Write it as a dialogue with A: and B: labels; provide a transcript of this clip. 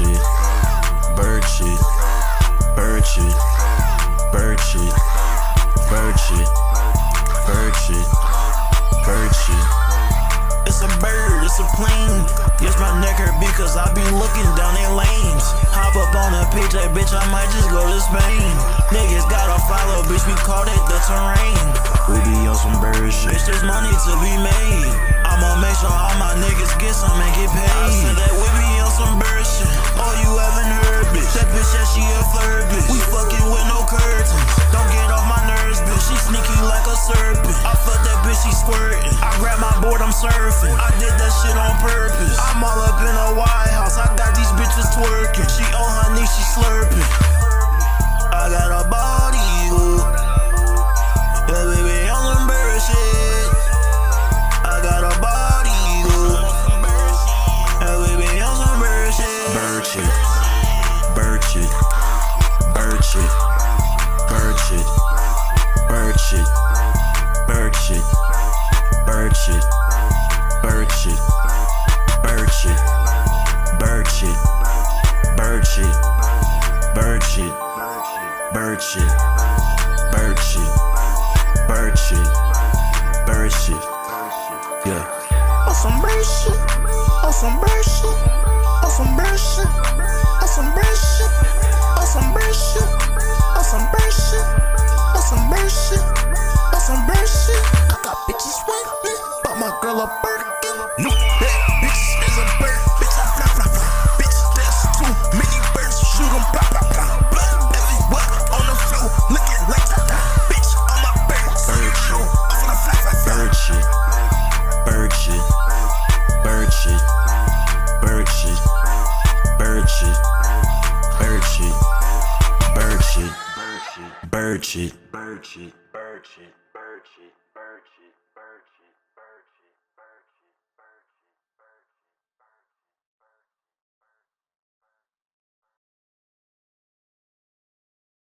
A: shit, bird shit, bird shit, bird shit, bird shit, bird shit, bird shit.
B: It's a bird, it's a plane. Yes, my neck hurt because I be looking down their lanes. Hop up on a pitch, like bitch, I might just go to Spain. Niggas gotta follow, bitch, we call it the terrain. We be on some bird shit, bitch, there's money to be made. I'ma make sure all my niggas get some and get paid. I said that we be on some bird shit. Oh, you haven't heard, bitch. That bitch, that she a flirt, bitch. We fucking with no curtains. Don't get off my nerves, bitch. She sneaky like a serpent. I fuck that bitch, she squirting. I grab my board, I'm surfing. I did that shit on purpose. I'm all up in a White House. I got these bitches twerking. She on her knees, she slurping. I got a body, yeah, baby, on some bird shit. I got a body, yeah, baby, on some bird shit.
A: Bird shit, bird shit, bird shit, bird shit, bird shit, bird shit, bird shit, bird shit, bird shit, bird shit, bird shit, bird shit, bird shit, bird shit, bird shit, bird shit. Yeah.
B: On some bird shit, on some bird shit, on some bird shit, on some bird shit, on some bird shit, on some bird shit, on some bird shit, on some bird shit. I got bitches waiting, but my girl a bird. No, that bitch is a bird. Bitch, I fly, fly, fly. Bitch, there's too many birds. Shoot 'em, pop, pop, pop. Blood everywhere on the floor, looking like that. Bitch, on my bird.
A: Bird shit,
B: I'm gonna fly, fly, fly.
A: bird shit, bird shit, bird shit, bird shit, bird shit, bird shit, bird shit, bird shit, bird shit, bird shit, bird shit, bird shit, bird shit, bird shit.